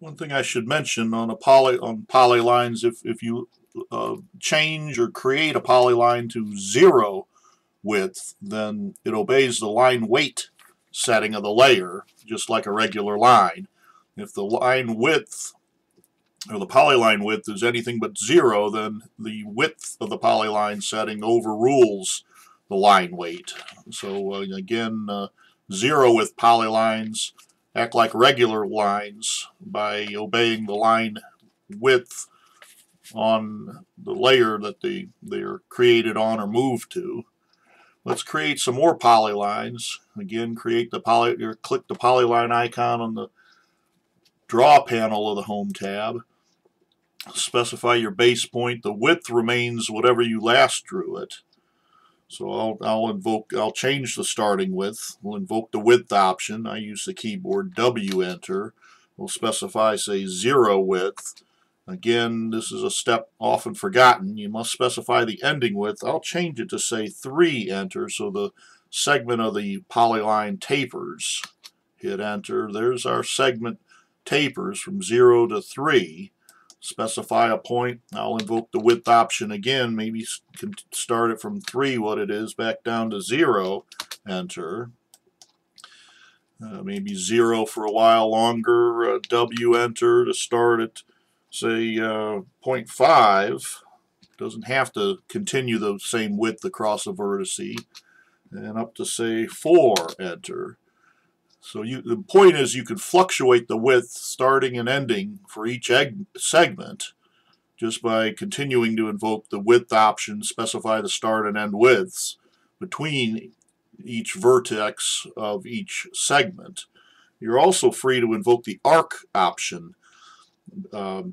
One thing I should mention on polylines, if you change or create a polyline to 0 width, then it obeys the line weight setting of the layer, just like a regular line. If the line width or the polyline width is anything but 0, then the width of the polyline setting overrules the line weight. So again, 0 width polylines act like regular lines by obeying the line width on the layer that they're created on or moved to. Let's create some more polylines. Again, click the polyline icon on the draw panel of the Home tab. Specify your base point. The width remains whatever you last drew it. So I'll change the starting width. We'll invoke the width option. I use the keyboard W enter. We'll specify, say, 0 width. Again, this is a step often forgotten. You must specify the ending width. I'll change it to, say, 3 enter, so the segment of the polyline tapers. Hit enter. There's our segment tapers from 0 to 3. Specify a point. I'll invoke the width option again. Maybe can start it from 3, what it is, back down to 0. Enter. Maybe 0 for a while longer. W enter to start at, say, 0.5. Doesn't have to continue the same width across a vertice. And up to, say, 4. Enter. So the point is you can fluctuate the width starting and ending for each segment just by continuing to invoke the width option, specify the start and end widths between each vertex of each segment. You're also free to invoke the arc option after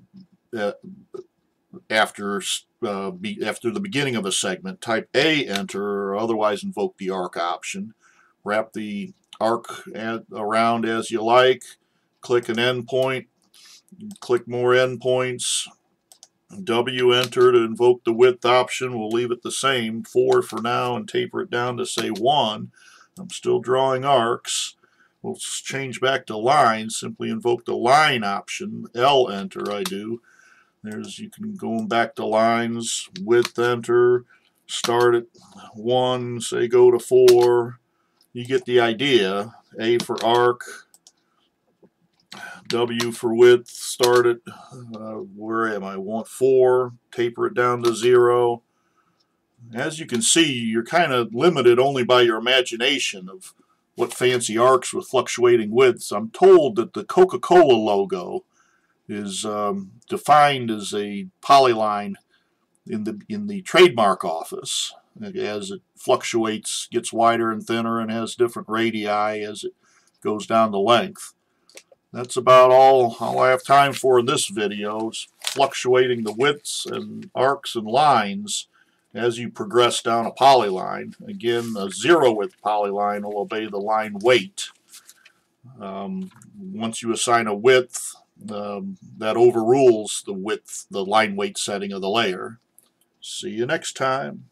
the beginning of a segment. Type A enter or otherwise invoke the arc option. Wrap the arc around as you like. Click an endpoint. Click more endpoints. W enter to invoke the width option. We'll leave it the same, 4 for now, and taper it down to, say, 1. I'm still drawing arcs. We'll change back to lines. Simply invoke the line option. L enter I do. You can go back to lines. Width enter. Start at 1. Say go to 4. You get the idea. A for arc, W for width, start it, where am I? 4, taper it down to 0. As you can see, you're kind of limited only by your imagination of what fancy arcs with fluctuating widths. I'm told that the Coca-Cola logo is defined as a polyline in the trademark office. As it fluctuates, gets wider and thinner, and has different radii as it goes down the length. That's about all I have time for in this video, is fluctuating the widths and arcs and lines as you progress down a polyline. Again, a 0 width polyline will obey the line weight. Once you assign a width, that overrules the line weight setting of the layer. See you next time.